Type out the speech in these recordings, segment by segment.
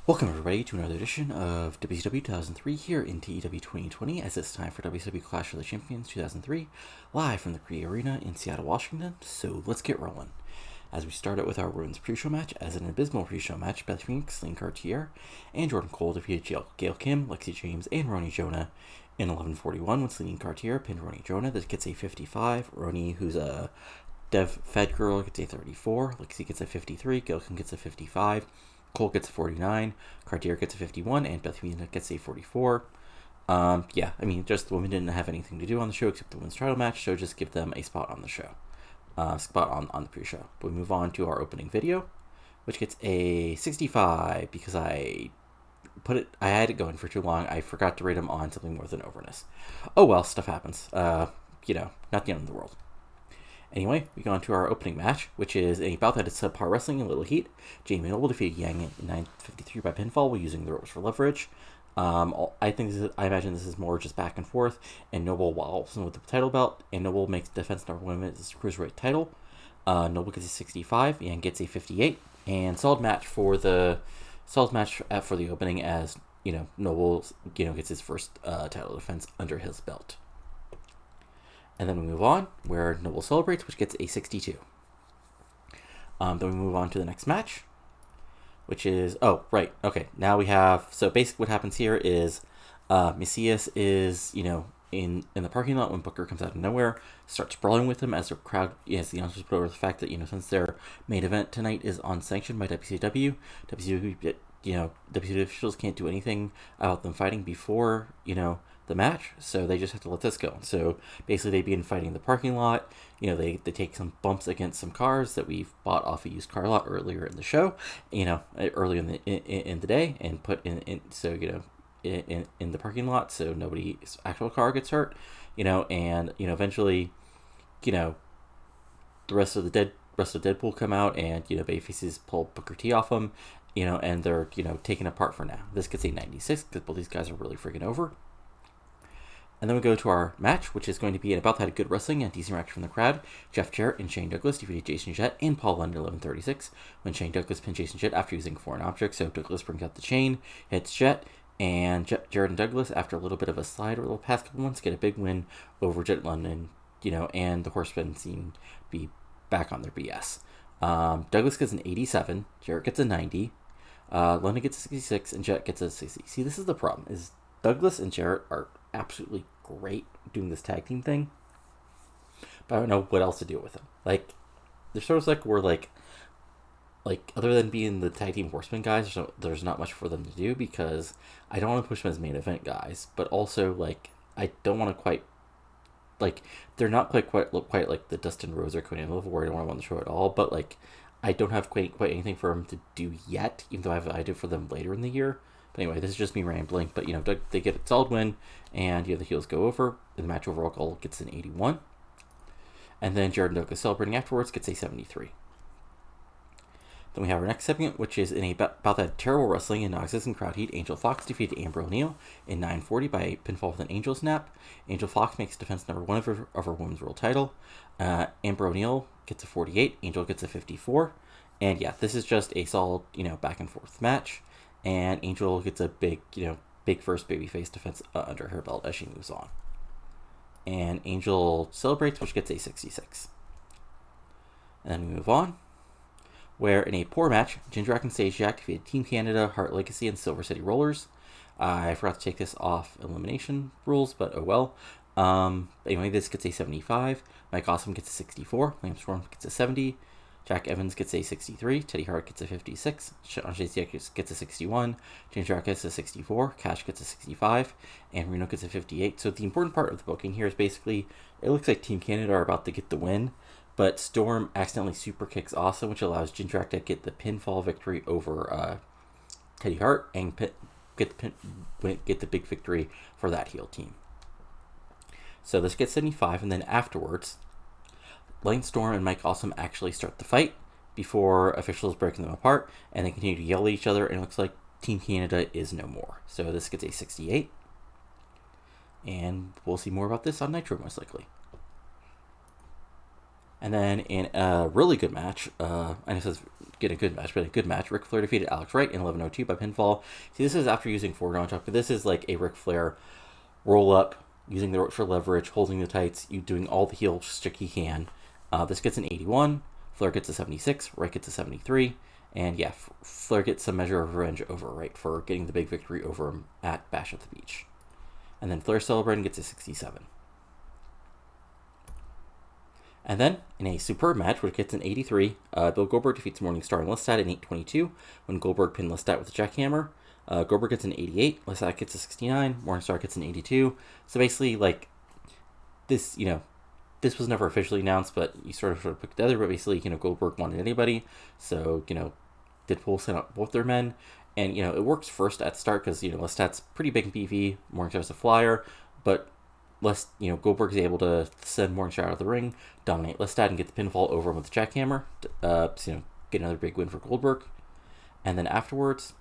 Welcome everybody to another edition of WCW 2003 here in TEW 2020 as it's time for WCW Clash of the Champions 2003 live from the Cree Arena in Seattle, Washington. So let's get rolling. As we start out with our Ruins pre-show match, as an abysmal pre-show match, Beth Phoenix, Lynn Cartier, and Jordan Cole defeated Gail Kim, Lexi James, and Roni Jonah in 11:41 when Celine Cartier pinned Roni Jonah. That gets a 55. Roni, who's a Dev Fed girl, gets a 34. Lexi gets a 53. Gail Kim gets a 55. Cole gets a 49, Cartier gets a 51, and Beth Phoenix gets a 44. Just the women didn't have anything to do on the show except the women's title match, so just give them a spot on the show. Spot on the pre-show. But we move on to our opening video, which gets a 65 because I had it going for too long. I forgot to rate them on something more than overness. Oh well, stuff happens. Not the end of the world. Anyway, we go on to our opening match, which is a bout that is subpar wrestling in Little Heat. Jamie Knoble defeated Yang in 9:53 by pinfall while using the ropes for leverage. I imagine this is more just back and forth, and Knoble wallops with the title belt, and Knoble makes defense number 1 of his Cruiserweight title. Knoble gets a 65, Yang gets a 58, and solid match for the opening as Knoble gets his first title defense under his belt. And then we move on, where Knoble celebrates, which gets a 62. Then we move on to the next match, which is... Oh, right. Okay. Now we have... So basically what happens here is Mesias is, in the parking lot when Booker comes out of nowhere, starts brawling with him as the crowd... As the announcers put over the fact that, since their main event tonight is unsanctioned by WCW, WCW officials can't do anything about them fighting before, the match, so they just have to let this go. So basically they begin fighting in the parking lot. They take some bumps against some cars that we've bought off a used car lot earlier in the show, earlier in the day, and put in the parking lot so nobody's actual car gets hurt, and eventually, the rest of Deadpool come out, and babyfaces pull Booker T off them, and they're taken apart for now. This gets a 96 because both these guys are really freaking over. And then we go to our match, which is going to be about that good wrestling and decent reaction from the crowd. Jeff Jarrett and Shane Douglas defeated Jason Jett and Paul London 11:36 when Shane Douglas pinned Jason Jett after using foreign objects. So Douglas brings out the chain, hits Jett, and Jarrett and Douglas, after a little bit of a slide over the past couple months, get a big win over Jett London, and the Horsemen seem to be back on their BS. Douglas gets an 87, Jarrett gets a 90, London gets a 66, and Jett gets a 60. See, this is the problem, is Douglas and Jarrett are absolutely great doing this tag team thing, but I don't know what else to do with them. Like, they're sort of like, we're like other than being the tag team Horsemen guys, there's not much for them to do, because I don't want to push them as main event guys, but also I don't want to quite they're not quite like the Dustin Rhodes or Conan level where I don't want them on the show at all, but I don't have quite anything for them to do yet, even though I have an idea for them later in the year. But anyway, this is just me rambling. But, they get a solid win, and, the heels go over. The match overall goal gets an 81. And then Jared and Douglas celebrating afterwards gets a 73. Then we have our next segment, which is about that terrible wrestling and non-existent crowd heat. Angel Foxx defeated Amber O'Neal in 9:40 by a pinfall with an Angel snap. Angel Foxx makes defense number 1 of her women's world title. Amber O'Neal gets a 48. Angel gets a 54. And yeah, this is just a solid, back and forth match. And Angel gets a big first babyface defense under her belt as she moves on. And Angel celebrates, which gets a 66. And then we move on, where in a poor match, Jindrak and Statsiak defeated Team Canada, Hart Legacy, and Silver City Rollers. I forgot to take this off elimination rules, but oh well. Anyway, this gets a 75. Mike Awesome gets a 64. Liam Storm gets a 70. Jack Evans gets a 63, Teddy Hart gets a 56, Sean Statsiak gets a 61, Jindrak gets a 64, Cash gets a 65, and Reno gets a 58. So the important part of the booking here is basically, it looks like Team Canada are about to get the win, but Storm accidentally super kicks Awesome, which allows Jindrak to get the pinfall victory over Teddy Hart and get the big victory for that heel team. So this gets 75, and then afterwards, Lane Storm and Mike Awesome actually start the fight before officials breaking them apart, and they continue to yell at each other, and it looks like Team Canada is no more. So this gets a 68, and we'll see more about this on Nitro most likely. And then in a really good match, I know it says get a good match, but a good match, Ric Flair defeated Alex Wright in 11:02 by pinfall. See, this is after using foregone talk, but this is like a Ric Flair roll up, using the ropes for leverage, holding the tights, you doing all the heel stick he can. This gets an 81, Flair gets a 76, Wright gets a 73, and yeah, Flair gets some measure of revenge over Wright for getting the big victory over him at Bash at the Beach. And then Flair celebrating gets a 67. And then, in a superb match, which gets an 83, Bill Goldberg defeats Morningstar and Lestat in 8:22 when Goldberg pinned Lestat with a jackhammer. Goldberg gets an 88, Lestat gets a 69, Morningstar gets an 82. So basically, like, this, this was never officially announced, but you sort of put together, but basically, Goldberg wanted anybody. So, Deadpool sent out both their men. And, it works first at the start because, Lestat's pretty big and beefy, Morningstar's a flyer, but Goldberg is able to send Morningstar out of the ring, dominate Lestat, and get the pinfall over him with the jackhammer. Get another big win for Goldberg. And then afterwards,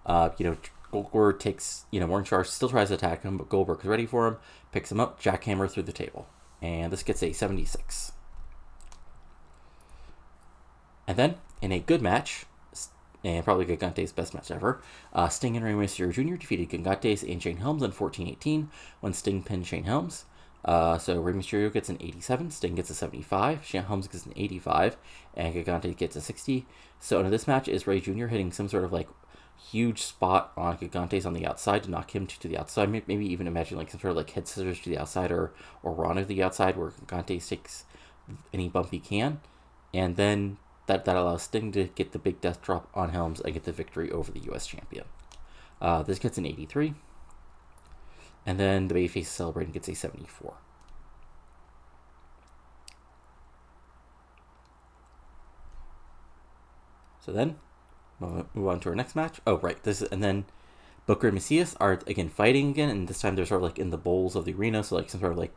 Goldberg takes, Morningstar still tries to attack him, but Goldberg is ready for him, picks him up, jackhammer through the table. And this gets a 76. And then, in a good match, and probably Gigantes' best match ever, Sting and Rey Mysterio Jr. defeated Gigantes and Shane Helms in 14:18 when Sting pinned Shane Helms. So Rey Mysterio gets an 87, Sting gets a 75, Shane Helms gets an 85, and Gigantes gets a 60. So in this match is Rey Jr. hitting some sort of like huge spot on Gigantes on the outside to knock him to the outside. Maybe even imagine like some sort of like head scissors to the outside or Rana to the outside where Gigantes takes any bump he can. And then that allows Sting to get the big death drop on Helms and get the victory over the U.S. champion. This gets an 83. And then the babyface celebrating gets a 74. So then, move on to our next match. Oh, right. And then Booker and Mesias are, again, fighting again. And this time they're sort of like in the bowls of the arena. So like some sort of like,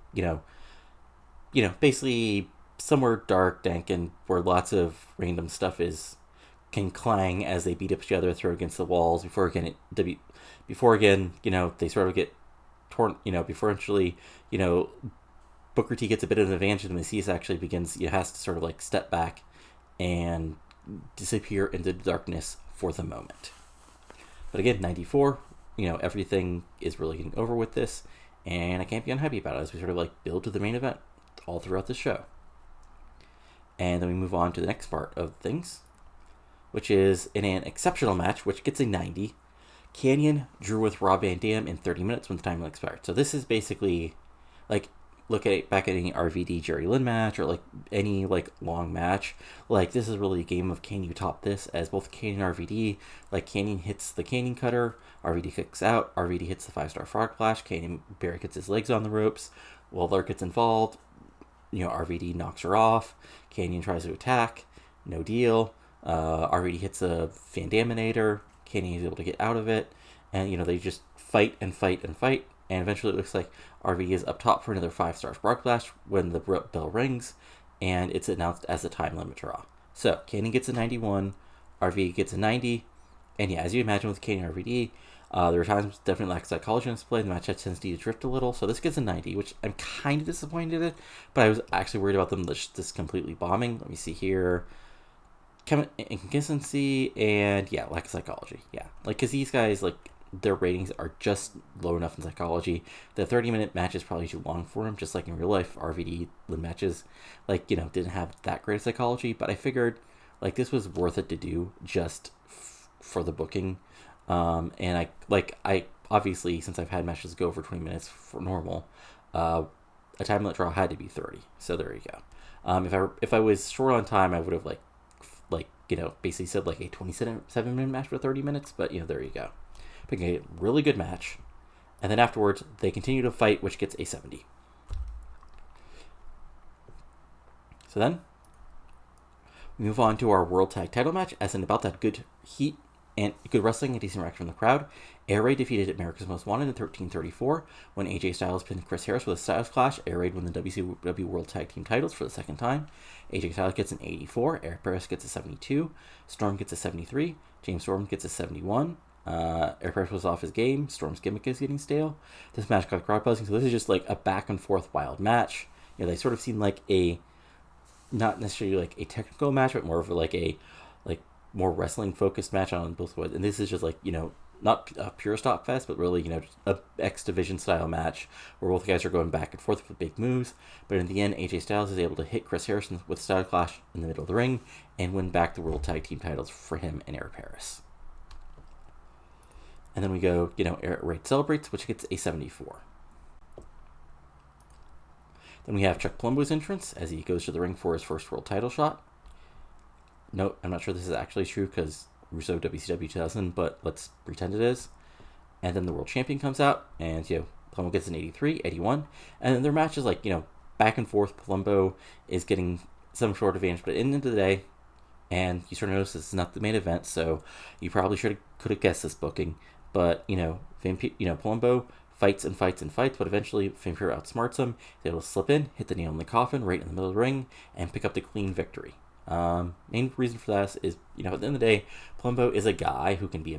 basically somewhere dark, dank, and where lots of random stuff can clang as they beat up each other, throw against the walls. Before again, they sort of get torn. Before eventually, Booker T gets a bit of an advantage, and Mesias actually has to sort of like step back and disappear into the darkness for the moment. But again, 94. Everything is really getting over with this, and I can't be unhappy about it as we sort of like build to the main event all throughout the show. And then we move on to the next part of things, which is in an exceptional match, which gets a 90. Kanyon drew with Rob Van Dam in 30 minutes when the time expired. So this is basically like, look at it back at any RVD Jerry Lynn match or like any like long match. Like this is really a game of can you top this, as both Kanyon and RVD, like Kanyon hits the Kanyon cutter, RVD kicks out, RVD hits the 5-star frog splash, Kanyon barricades his legs on the ropes, Lawler gets involved, RVD knocks her off, Kanyon tries to attack, no deal, RVD hits a Van Daminator, Kanyon is able to get out of it, and they just fight and fight and fight, and eventually it looks like RVD is up top for another 5-star Spark Blast when the bell rings, and it's announced as a time limit draw. So Kanyon gets a 91, RVD gets a 90, and yeah, as you imagine with Kanyon and RVD, there are times definitely lack psychology on display. The match tends to drift a little, so this gets a 90, which I'm kind of disappointed in, but I was actually worried about them just completely bombing. Let me see here. Inconsistency and, yeah, lack of psychology. Yeah, like, because these guys, like, their ratings are just low enough in psychology. The 30-minute match is probably too long for them, just like in real life. RVD matches, like, didn't have that great psychology, but I figured, like, this was worth it to do just for the booking. And I obviously, since I've had matches go over 20 minutes for normal, a time limit draw had to be 30. So there you go. If I was short on time, I would have basically said like a 27-minute match for 30 minutes. But there you go. Picking a really good match, and then afterwards they continue to fight, which gets a 70. So then we move on to our World Tag Title match, as in about that good heat and good wrestling and decent reaction from the crowd. Air Raid defeated America's Most Wanted in 13:34 when AJ Styles pinned Chris Harris with a Styles Clash. Air Raid won the WCW World Tag Team titles for the second time. AJ Styles gets an 84, Eric Paris gets a 72, Storm gets a 73, James Storm gets a 71. Eric Paris was off his game, Storm's gimmick is getting stale. This match got crowd buzzing, so this is just like a back and forth wild match. They sort of seem like a not necessarily like a technical match, but more of like a like more wrestling focused match on both ways. And this is just like, not a pure stock fest, but really, just a X Division style match where both guys are going back and forth with big moves. But in the end, AJ Styles is able to hit Chris Harrison with Style Clash in the middle of the ring and win back the World Tag Team titles for him and Eric Paris. And then we go, Eric Wright celebrates, which gets a 74. Then we have Chuck Palumbo's entrance as he goes to the ring for his first world title shot. No, I'm not sure this is actually true because Russo WCW 2000, but let's pretend it is. And then the world champion comes out, and, Palumbo gets an 83, 81. And then their match is like, back and forth. Palumbo is getting some sort of advantage, but at the end of the day, and you sort of notice this is not the main event, so you probably could have guessed this booking. But, Palumbo fights and fights and fights, but eventually Vampiro outsmarts him. He's able to slip in, hit the nail in the coffin right in the middle of the ring, and pick up the clean victory. Main reason for that is, at the end of the day, Palumbo is a guy who can be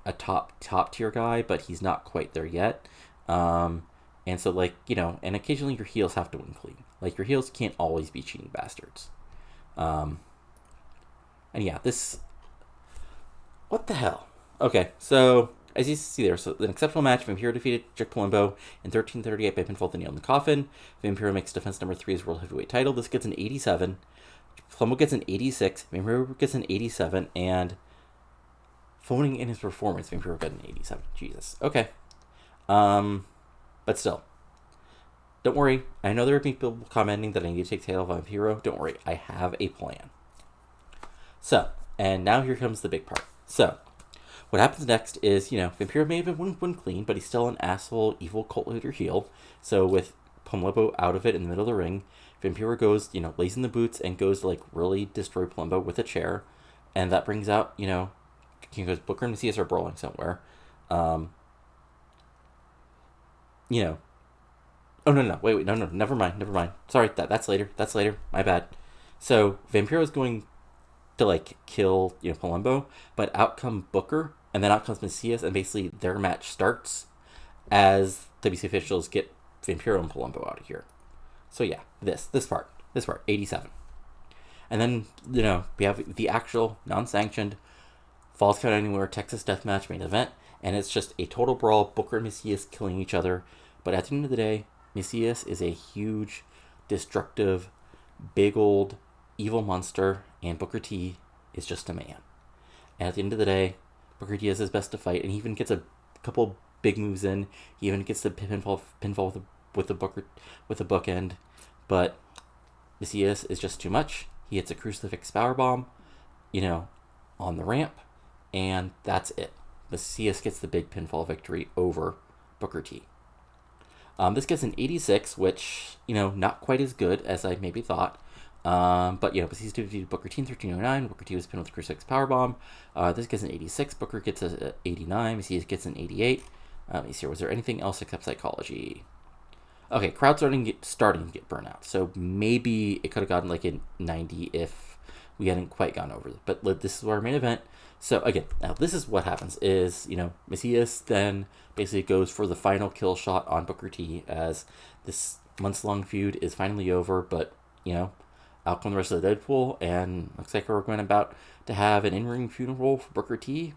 a top tier guy, but he's not quite there yet. And so, and occasionally your heels have to win clean. Like, your heels can't always be cheating bastards. And yeah, what the hell? Okay, so as you see there, so an exceptional match. Vampiro defeated Chuck Palumbo in 13:38 by pinfall with the nail in the coffin. Vampiro makes defense number 3 as world heavyweight title. This gets an 87. Palumbo gets an 86, Vampiro gets an 87, and phoning in his performance, Vampiro got an 87. Jesus. Okay. But still. Don't worry. I know there are people commenting that I need to take title of Vampiro. Don't worry. I have a plan. So, and now here comes the big part. So, what happens next is, Vampiro may have been win clean, but he's still an asshole, evil cult leader heel. So, with Palumbo out of it in the middle of the ring, Vampiro goes, lays in the boots and goes to, really destroy Palumbo with a chair. And that brings out, because Booker and Mesias are brawling somewhere. Oh, no, wait, no, never mind. Sorry, that's later, my bad. So, Vampiro is going to, kill, Palumbo, but out come Booker, and then out comes Mesias, and basically their match starts as WC officials get Vampiro and Palumbo out of here. So yeah, this part, 87. And then, we have the actual non-sanctioned Falls Count Anywhere Texas Deathmatch main event, and it's just a total brawl, Booker and Mesias killing each other. But at the end of the day, Mesias is a huge, destructive, big old, evil monster, and Booker T is just a man. And at the end of the day, Booker T is his best to fight, and he even gets a couple big moves in. He even gets the pinfall with the bookend, but Mesias is just too much. He hits a crucifix powerbomb, on the ramp, and that's it. Mesias gets the big pinfall victory over Booker T. This gets an 86, which, not quite as good as I maybe thought. But, Mesias defeated Booker T in 1309. Booker T was pinned with a crucifix powerbomb. This gets an 86. Booker gets an 89. Mesias gets an 88. Let me see, was there anything else except psychology? Okay, crowd starting to get burnout. So maybe it could have gotten a 90 if we hadn't quite gone over it. But this is our main event. So again, now this is what happens is, Mesias then basically goes for the final kill shot on Booker T as this months-long feud is finally over. But, out come the rest of the Deadpool, and looks like we're going about to have an in-ring funeral for Booker T,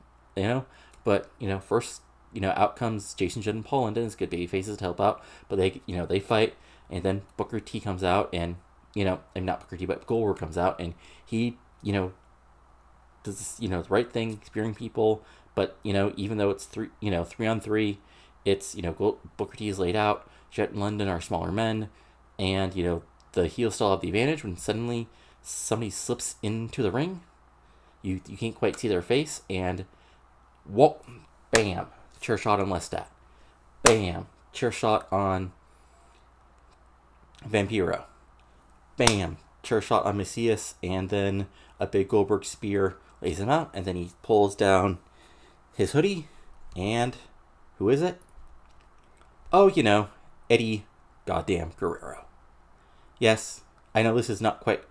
But, first, out comes Jason, Jett, and Paul London as good baby faces to help out. But they fight, and then Booker T comes out, and, and not Booker T, but Goldberg comes out, and he, does this, the right thing, spearing people. But, even though it's 3-on-3, it's, Booker T is laid out, Jett and London are smaller men, and, the heels still have the advantage when suddenly somebody slips into the ring. You can't quite see their face, and whoa, bam, chair shot on Lestat. Bam, chair shot on Vampiro. Bam, chair shot on Mesias, and then a big Goldberg spear lays him out, and then he pulls down his hoodie, and who is it? Oh, Eddie goddamn Guerrero. Yes, I know this is not quite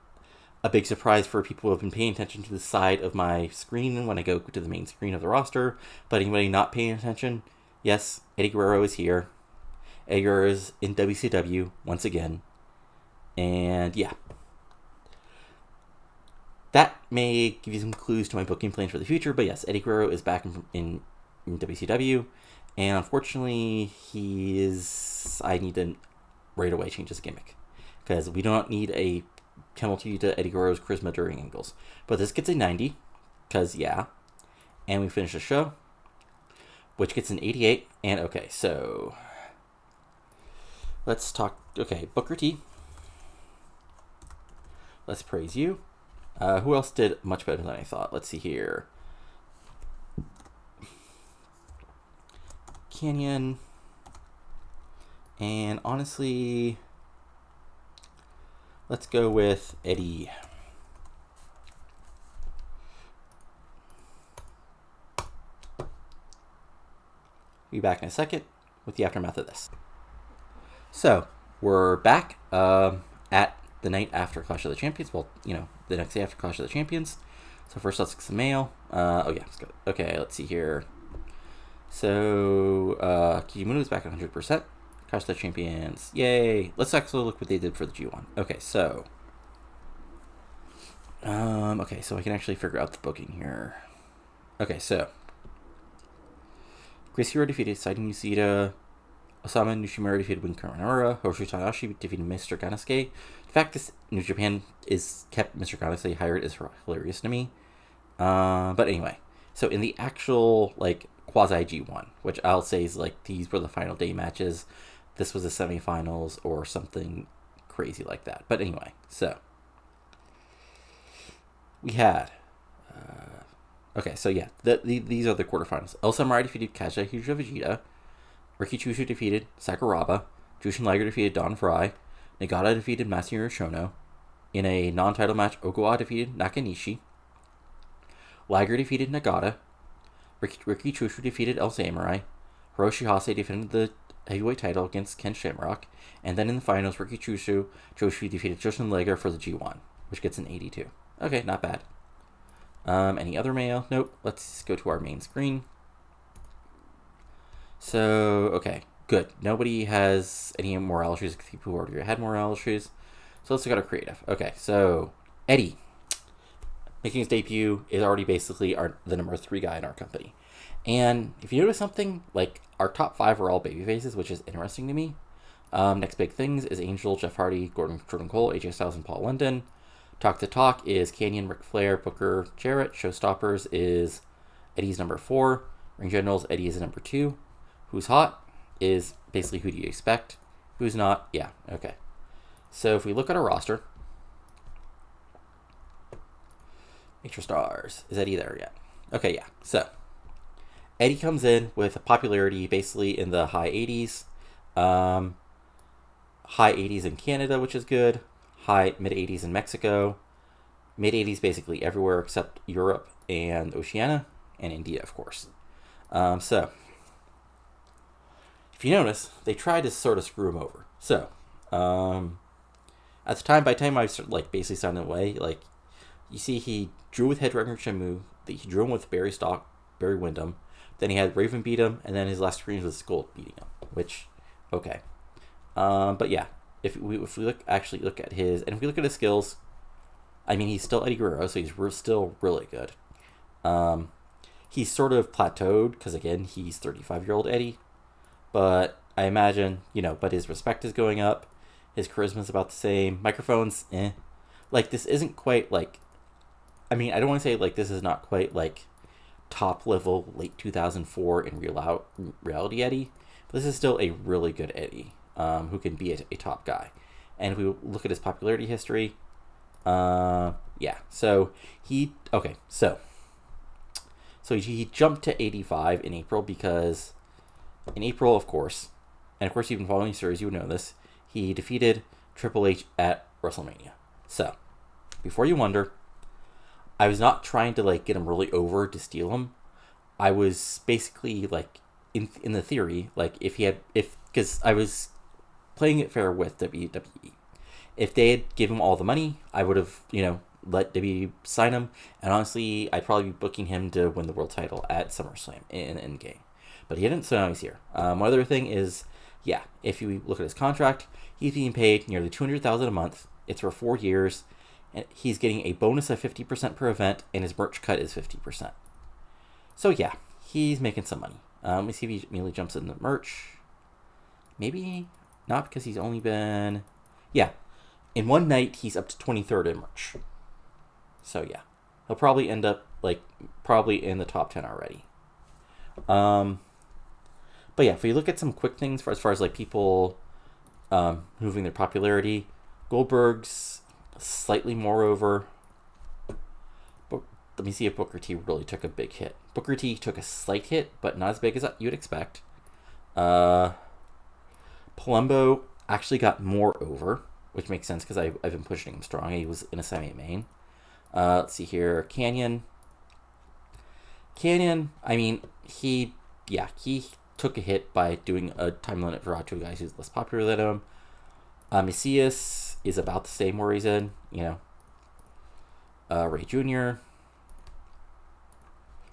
a big surprise for people who have been paying attention to the side of my screen when I go to the main screen of the roster, but anybody not paying attention, yes, Eddie Guerrero is here. Eddie Guerrero is in WCW once again, and yeah. that may give you some clues to my booking plans for the future. But yes, Eddie Guerrero is back in WCW, and unfortunately, I need to right away change his gimmick, because we don't need a penalty to Eddie Guerrero's charisma during angles. But this gets a 90, because yeah, and we finish the show, which gets an 88. And okay, so let's talk. Okay, Booker T. Let's praise you. Who else did much better than I thought? Let's see here. Kanyon. And honestly, let's go with Eddie. Be back in a second with the aftermath of this. So, we're back at the night after Clash of the Champions. Well, the next day after Clash of the Champions. So first, let's get some mail. Let's go. Okay, let's see here. So, Kijimuno is back at 100%. Clash of the Champions. Yay! Let's actually look what they did for the G1. Okay, so... so I can actually figure out the booking here. Okay, so... Chris Hero defeated Saito Nishida. Osamu Nishimura defeated Win Karamura. Hoshi Tanahashi defeated Mr. Ganasuke. The fact that New Japan is kept Mr. Ganasuke hired is hilarious to me. But anyway, so in the actual quasi G1, which I'll say is these were the final day matches. This was the semifinals or something crazy like that. But anyway, so we had. These are the quarterfinals. El Samurai defeated Kazuya Vegeta. Riki Chushu defeated Sakuraba. Jushin Liger defeated Don Fry. Nagata defeated Masahiro Chono. In a non-title match, Ogawa defeated Nakanishi. Liger defeated Nagata. Riki Chushu defeated El Samurai. Hiroshi Hase defended the heavyweight title against Ken Shamrock. And then in the finals, Riki Joshi defeated Jushin Liger for the G1, which gets an 82. Okay, not bad. Any other mail? Nope. Let's go to our main screen. So, okay, good. Nobody has any morale issues. People who already had morale issues. So let's look at our creative. Okay, so Eddie, making his debut, is already basically the number 3 guy in our company. And if you notice something, our top 5 are all babyfaces, which is interesting to me. Next big things is Angel, Jeff Hardy, Jordan Cole, AJ Styles, and Paul London. Talk to Talk is Kanyon, Ric Flair, Booker, Jarrett. Showstoppers is Eddie's number 4. Ring Generals, Eddie is number 2. Who's hot is basically who do you expect. Who's not? Yeah, okay. So if we look at our roster, Extra Stars, is Eddie there yet? Okay, yeah. So Eddie comes in with a popularity basically in the high 80s. High 80s in Canada, which is good. Mid 80s in Mexico. Mid 80s basically everywhere except Europe and Oceania and India, of course. So if you notice, they tried to sort of screw him over. So, at the time, by the time I basically signed him away, you see he drew with Headrunner Shenmue, he drew him with Barry Windham, then he had Raven beat him, and then his last screen was Skull beating him, which, okay. But yeah, if we look at his, and if we look at his skills, I mean, he's still Eddie Guerrero, so he's still really good. He's sort of plateaued, because again, he's 35-year-old Eddie. But I imagine, but his respect is going up. His charisma's about the same. Microphones, this isn't quite I don't want to say this is not quite top level late 2004 in reality Eddie. But this is still a really good Eddie who can be a top guy. And if we look at his popularity history, yeah. So he jumped to 85 in April because... In April, of course, and of course you've been following the series, you would know this, he defeated Triple H at WrestleMania. So, before you wonder, I was not trying to get him really over to steal him. I was basically in the theory, because I was playing it fair with WWE. If they had given him all the money, I would have, let WWE sign him, and honestly, I'd probably be booking him to win the world title at SummerSlam in Endgame. But he didn't, so now he's here. One other thing is, yeah, if you look at his contract, he's being paid nearly $200,000 a month. It's for 4 years, And he's getting a bonus of 50% per event, and his merch cut is 50%. So yeah, he's making some money. Let me see if he immediately jumps in the merch. Maybe not, because he's only been... Yeah, in one night, he's up to 23rd in merch. So yeah, he'll probably end up, like, probably in the top 10 already. But yeah, if you look at some quick things as far as like people moving their popularity, Goldberg's slightly more over. But let me see if Booker T really took a big hit. Booker T took a slight hit, but not as big as you'd expect. Palumbo actually got more over, which makes sense because I've been pushing him strong. He was in a semi-main. Let's see here. Kanyon, I mean, he took a hit by doing a time limit draw to a guy who's less popular than him. Mesias is about the same where he's in, Ray Jr.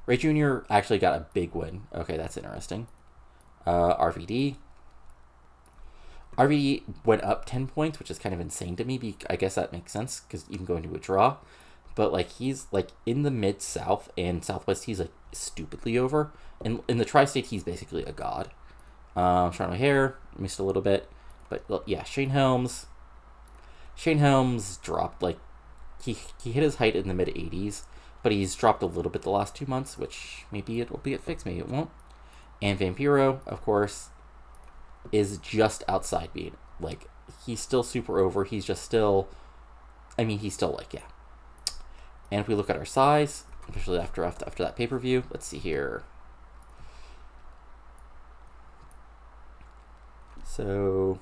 Ray Jr. actually got a big win. Okay, that's interesting. RVD went up 10 points, which is kind of insane to me. I guess that makes sense because even going to a draw. But like he's like in the mid-south and southwest, he's like stupidly over. And in the tri-state, he's basically a god. Sean O'Hare missed a little bit, but yeah, Shane Helms dropped like he hit his height in the mid 80s, but he's dropped a little bit the last 2 months, which maybe it will be fixed, maybe it won't. And Vampiro, of course, is just outside being like he's still super over. He's just still, he's still like yeah. And if we look at our size, especially after that pay-per-view, let's see here. So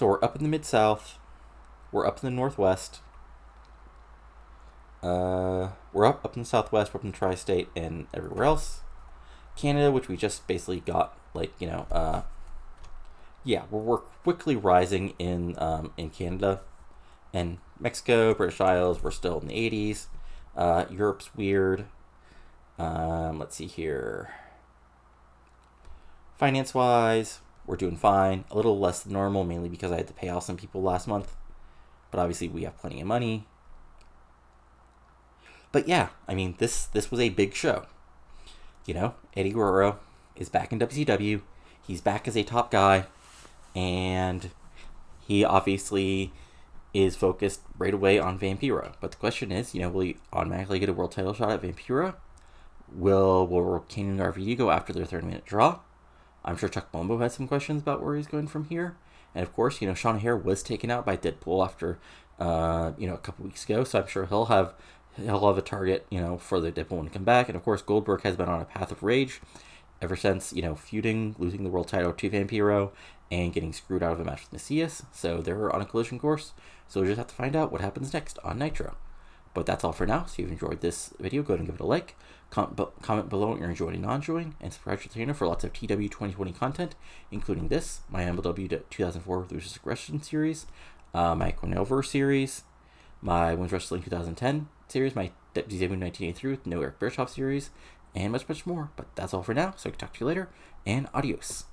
we're up in the Mid-South. We're up in the Northwest. We're up in the Southwest, we're up in the Tri-State, and everywhere else. Canada, which we just basically got, we're quickly rising in Canada. And Mexico, British Isles, we're still in the 80s. Europe's weird. Let's see here. Finance-wise, we're doing fine. A little less than normal, mainly because I had to pay off some people last month. But obviously, we have plenty of money. But yeah, this was a big show. Eddie Guerrero is back in WCW. He's back as a top guy. And he obviously is focused right away on Vampiro. But the question is, will he automatically get a world title shot at Vampiro? Will Kanyon and RVD go after their 30-minute draw? I'm sure Chuck Palumbo has some questions about where he's going from here. And of course, Sean O'Hare was taken out by Deadpool after, a couple weeks ago. So I'm sure he'll have a target, for the Deadpool when he come back. And of course, Goldberg has been on a path of rage ever since, feuding, losing the world title to Vampiro, and getting screwed out of a match with Mesias. So they're on a collision course. So we just have to find out what happens next on Nitro. But that's all for now. So if you've enjoyed this video, go ahead and give it a like. Comment below what you're enjoying and not enjoying. And subscribe to the channel for lots of TEW 2020 content, including this, my MLW 2004 Losers Aggression series, my Cornelverse series, my Women's Wrestling 2010 series, my WCW 1983 with No Eric Bischoff series, and much, much more. But that's all for now. So I can talk to you later, and adios.